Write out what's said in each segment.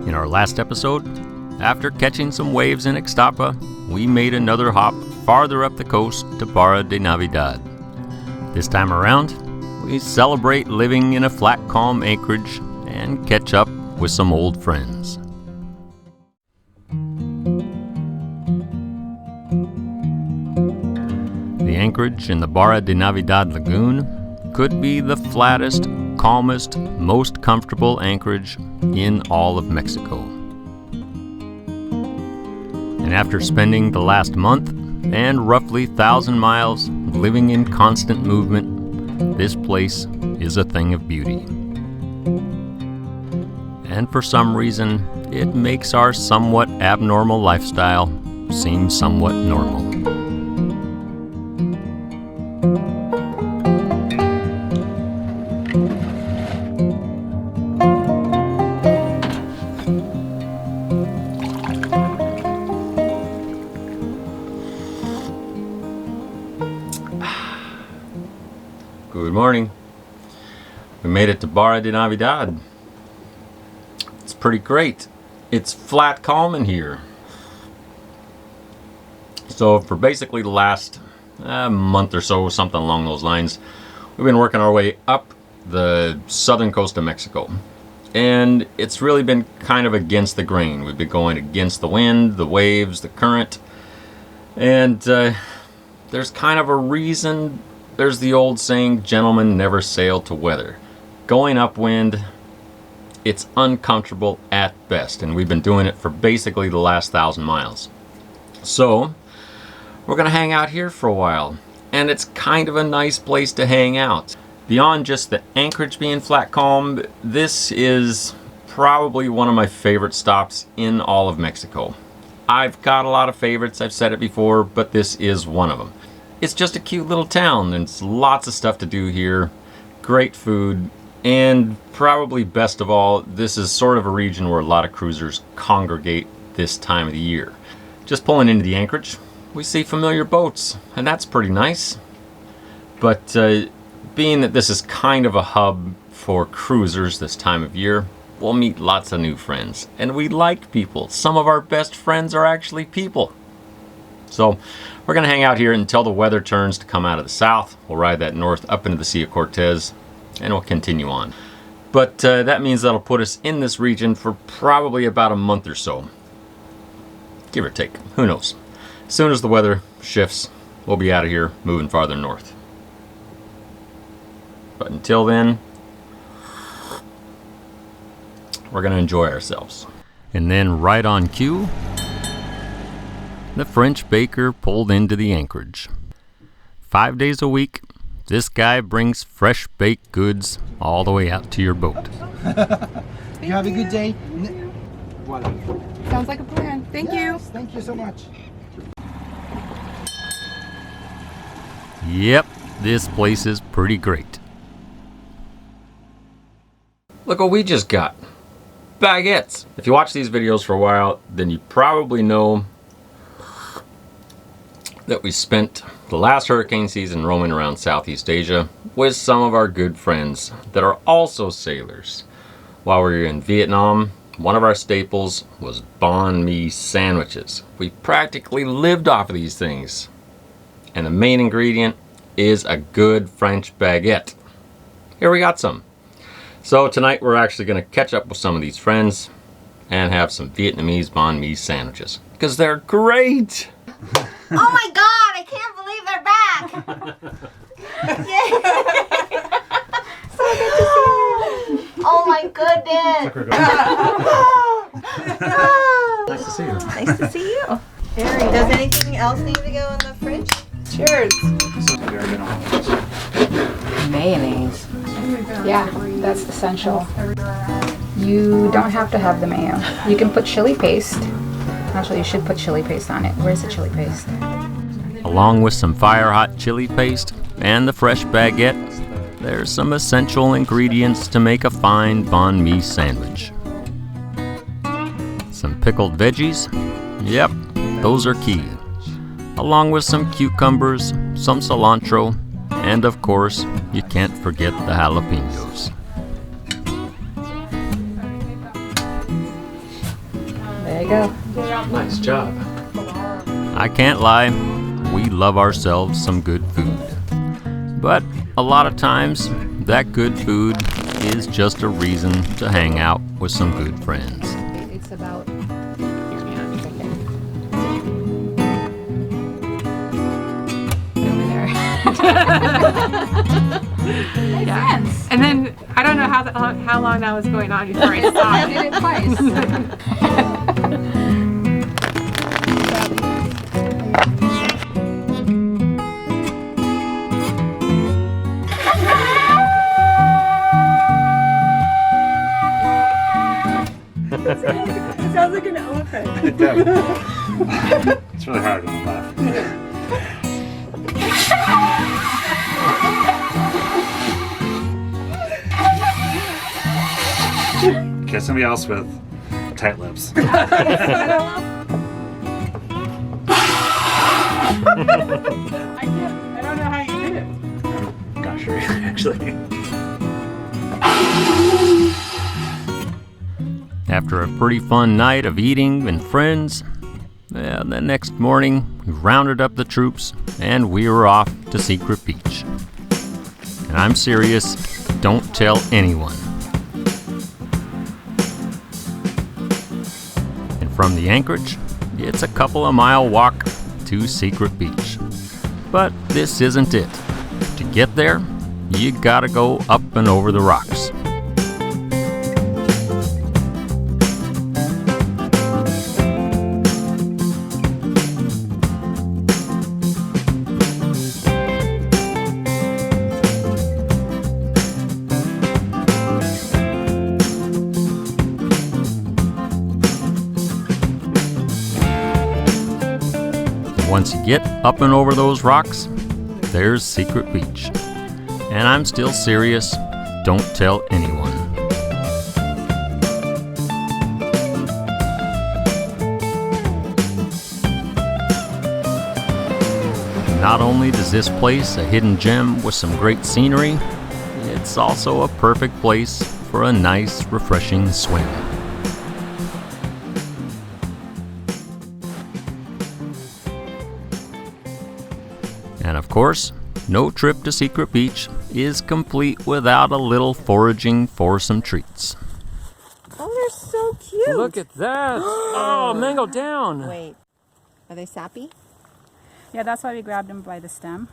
In our last episode, after catching some waves in Ixtapa, we made another hop farther up the coast to Barra de Navidad. This time around, we celebrate living in a flat, calm anchorage and catch up with some old friends. The anchorage in the Barra de Navidad lagoon could be the flattest, calmest, most comfortable anchorage in all of Mexico. And after spending the last month and roughly 1,000 miles living in constant movement, this place is a thing of beauty. And for some reason, it makes our somewhat abnormal lifestyle seem somewhat normal. Good morning. We made it to Barra de Navidad. It's pretty great. It's flat calm in here. So for basically the last month or so, something along those lines, we've been working our way up the southern coast of Mexico. And it's really been kind of against the grain. We've been going against the wind, the waves, the current. And there's kind of a reason. There's the old saying, gentlemen never sail to weather. Going upwind, it's uncomfortable at best, and we've been doing it for basically the last 1,000 miles. So, we're gonna hang out here for a while, and it's kind of a nice place to hang out. Beyond just the anchorage being flat calm, this is probably one of my favorite stops in all of Mexico. I've got a lot of favorites, I've said it before, but this is one of them. It's just a cute little town. There's lots of stuff to do here, great food, and probably best of all, this is sort of a region where a lot of cruisers congregate this time of the year. Just pulling into the anchorage, we see familiar boats, and that's pretty nice. But being that this is kind of a hub for cruisers this time of year, we'll meet lots of new friends. And we like people. Some of our best friends are actually people. So we're going to hang out here until the weather turns to come out of the south. We'll ride that north up into the Sea of Cortez, and we'll continue on. But that means that'll put us in this region for probably about a month or so. Give or take. Who knows? As soon as the weather shifts, we'll be out of here, moving farther north. But until then, we're going to enjoy ourselves. And then right on cue, the French baker pulled into the anchorage. 5 days a week, this guy brings fresh baked goods all the way out to your boat. You have a good day. Voila. Sounds like a plan. Thank you. Thank you so much. Yep, this place is pretty great. Look what we just got. Baguettes. If you watch these videos for a while, then you probably know that we spent the last hurricane season roaming around Southeast Asia with some of our good friends that are also sailors. While we were in Vietnam, one of our staples was banh mi sandwiches. We practically lived off of these things. And the main ingredient is a good French baguette. Here we got some. So tonight we're actually going to catch up with some of these friends and have some Vietnamese banh mi sandwiches. Because they're great! Oh my god, I can't believe they're back! So good to see you! Oh my goodness! Nice to see you. Nice to see you. Does anything else need to go in the fridge? Cheers. Mayonnaise. Yeah, that's essential. You don't have to have the mayo. You can put chili paste. Actually, you should put chili paste on it. Where's the chili paste? Along with some fire-hot chili paste and the fresh baguette, there's some essential ingredients to make a fine banh mi sandwich. Some pickled veggies, yep, those are key. Along with some cucumbers, some cilantro, and of course, you can't forget the jalapenos. There you go. Nice job. I can't lie, we love ourselves some good food. But a lot of times, that good food is just a reason to hang out with some good friends. It's about... Yeah. And then I don't know how long that was going on before I I stopped. did it twice. It sounds like an elephant. It does. It's really hard when I laugh. Okay, somebody else with tight lips. I don't know how you did it. I'm not sure actually. After a pretty fun night of eating and friends, the next morning we rounded up the troops and we were off to Secret Beach. And I'm serious, don't tell anyone. And from the anchorage, it's a couple of mile walk to Secret Beach. But this isn't it. To get there, you gotta go up and over the rocks. Once you get up and over those rocks, there's Secret Beach. And I'm still serious, don't tell anyone. Not only is this place a hidden gem with some great scenery, it's also a perfect place for a nice, refreshing swim. And of course, no trip to Secret Beach is complete without a little foraging for some treats. Oh, they're so cute. Look at that! Oh, mango down! Wait, are they sappy? Yeah, that's why we grabbed them by the stem.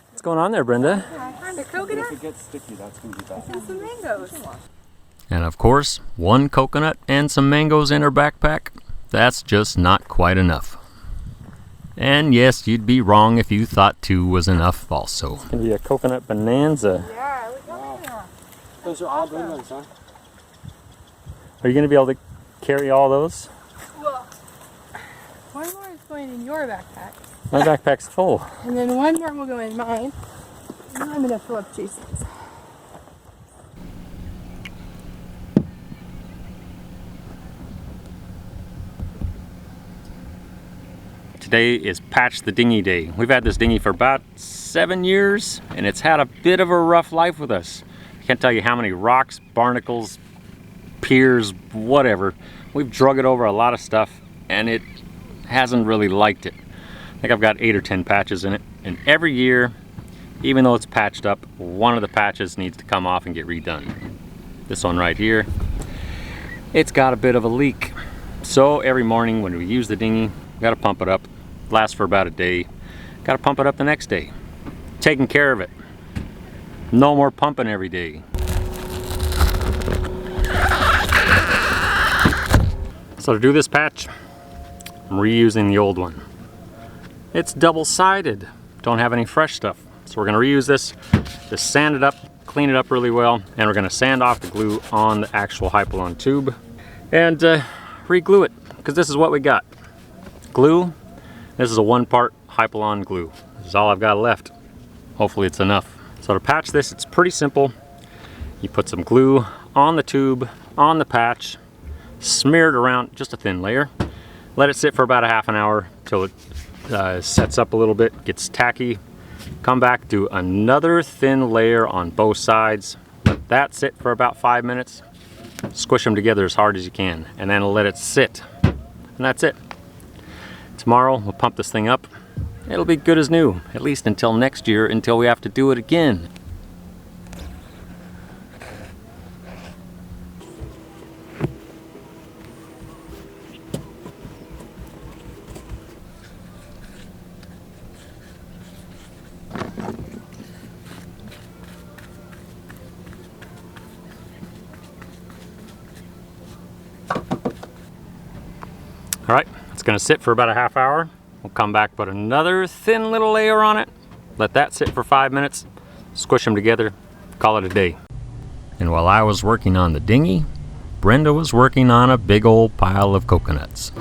What's going on there, Brenda? The coconut If it gets sticky, that's going to be bad. and some mangoes. And of course, one coconut and some mangoes in her backpack, that's just not quite enough. And yes, you'd be wrong if you thought 2 was enough also. It's gonna be a coconut bonanza. Yeah, look at that. Those are all good ones, huh? Are you gonna be able to carry all those? Well, one more is going in your backpack, My backpack's full. and then one more will go in mine. And I'm gonna fill up Jason's. Today is Patch the Dinghy Day. We've had this dinghy for about 7 years, and it's had a bit of a rough life with us. I can't tell you how many rocks, barnacles, piers, whatever. We've drug it over a lot of stuff, and it hasn't really liked it. I think I've got 8 or 10 patches in it, and every year, even though it's patched up, one of the patches needs to come off and get redone. This one right here, it's got a bit of a leak. So every morning when we use the dinghy, we gotta pump it up. Lasts for about a day. Gotta pump it up the next day. Taking care of it. No more pumping every day. So to do this patch, I'm reusing the old one. It's double-sided. Don't have any fresh stuff. So we're gonna reuse this, just sand it up, clean it up really well, and we're gonna sand off the glue on the actual Hypalon tube and re-glue it, because this is what we got. Glue. This is a 1-part Hypalon glue. This is all I've got left. Hopefully it's enough. So to patch this, it's pretty simple. You put some glue on the tube, on the patch, smear it around, just a thin layer. Let it sit for about a half an hour till it sets up a little bit, gets tacky. Come back, do another thin layer on both sides. Let that sit for about 5 minutes. Squish them together as hard as you can, and then let it sit. And that's it. Tomorrow we'll pump this thing up. It'll be good as new, at least until next year, until we have to do it again. All right, it's gonna sit for about a half hour. We'll come back, put another thin little layer on it, let that sit for 5 minutes, squish them together, call it a day. And while I was working on the dinghy, Brenda was working on a big old pile of coconuts.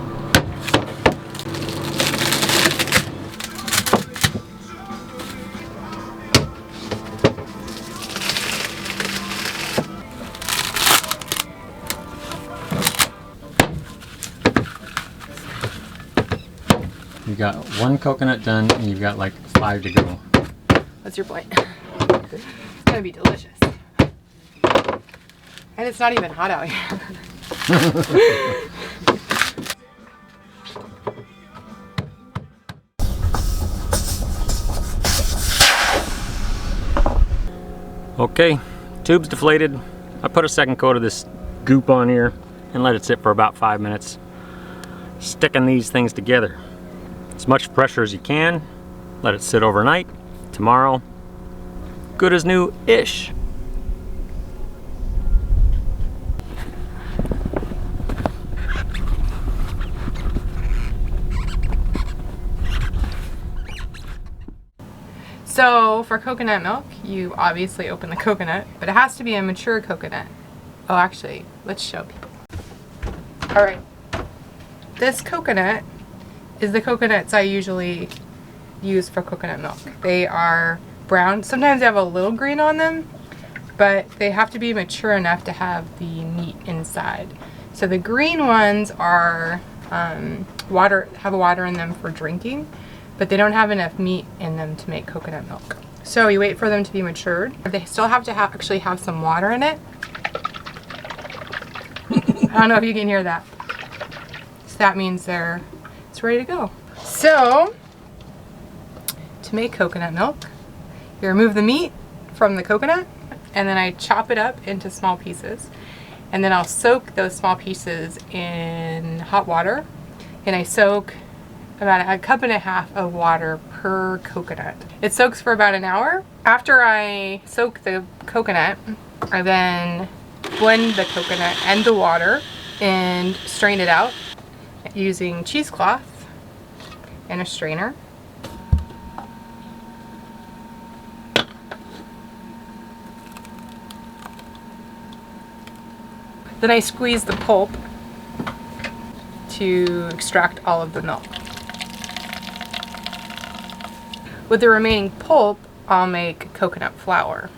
You got one coconut done and you've got like 5 to go. What's your point? It's gonna be delicious. And it's not even hot out here. Okay, tube's deflated. I put a second coat of this goop on here and let it sit for about 5 minutes. Sticking these things together. As much pressure as you can. Let it sit overnight. Tomorrow, good as new-ish. So for coconut milk, you obviously open the coconut, but it has to be a mature coconut. Oh, actually, let's show people. All right, this coconut is the coconuts I usually use for coconut milk. They are brown. Sometimes they have a little green on them, but they have to be mature enough to have the meat inside. So the green ones are have water in them for drinking, but they don't have enough meat in them to make coconut milk. So you wait for them to be matured. They still have to actually have some water in it. I don't know if you can hear that. So that means it's ready to go. So to make coconut milk, you remove the meat from the coconut, and then I chop it up into small pieces, and then I'll soak those small pieces in hot water, and I soak about a cup and a half of water per coconut. It soaks for about an hour. After I soak the coconut, I then blend the coconut and the water and strain it out using cheesecloth and a strainer. Then I squeeze the pulp to extract all of the milk. With the remaining pulp, I'll make coconut flour.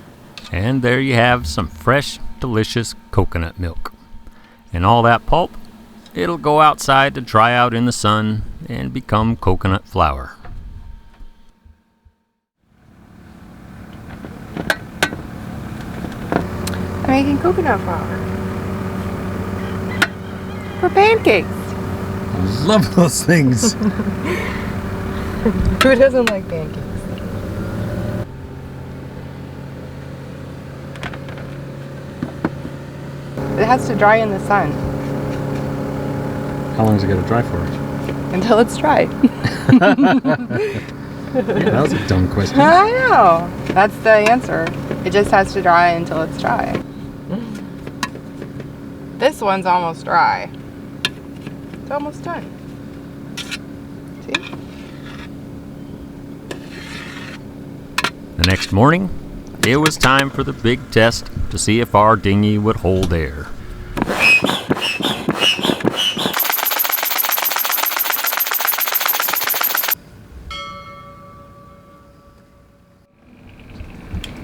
And there you have some fresh, delicious coconut milk. And all that pulp, it'll go outside to dry out in the sun and become coconut flour. I'm making coconut flour for pancakes. I love those things. Who doesn't like pancakes? It has to dry in the sun How long is it going to dry for? until it's dry. Yeah, that was a dumb question. I know. That's the answer. It just has to dry until it's dry. This one's almost dry. It's almost done. See? The next morning, it was time for the big test to see if our dinghy would hold air.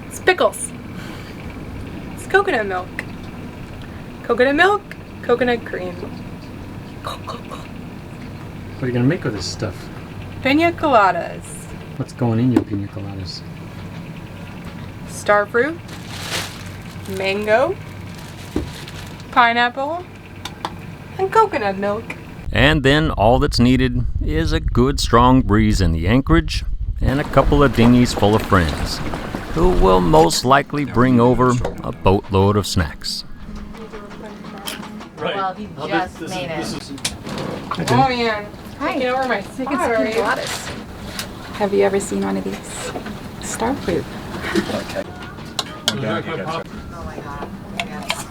It's pickles. It's coconut milk. Coconut milk, coconut cream. What are you going to make with this stuff? Pina coladas. What's going in your pina coladas? Star fruit. Mango. pineapple, and coconut milk. And then all that's needed is a good strong breeze in the anchorage and a couple of dinghies full of friends who will most likely bring over a boatload of snacks. Well, he just made it. Oh man, Hi. taking over my Chicken spot already. enchiladas. Have you ever seen one of these? Star fruit. Oh my god. Yes.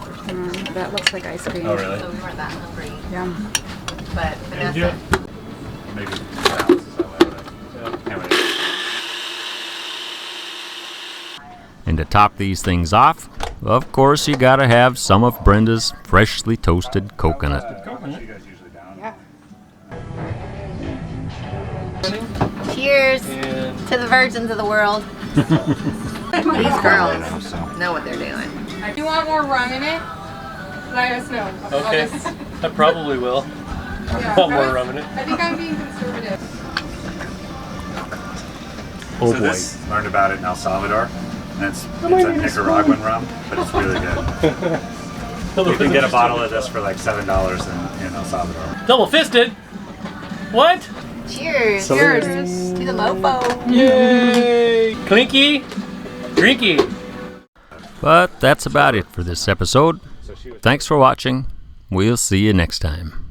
That looks like ice cream. Oh, really? So we weren't that hungry. Yum. But Vanessa. Maybe balances that way, but can't wait. And to top these things off, of course you gotta have some of Brenda's freshly toasted coconut. You guys usually down? Cheers to the virgins of the world. These girls know what they're doing. If you want more rum in it, let us know. Okay. I probably will. Yeah, Want more rum in it? I think I'm being conservative. Oh So boy. this, learned about it in El Salvador. And it's a Nicaraguan rum, but it's really good. You can get a bottle of this for like $7 in El Salvador. Double fisted. What? Cheers. Cheers. To the mofo. Yay! Clinky, drinky. But that's about it for this episode. Thanks for watching. We'll see you next time.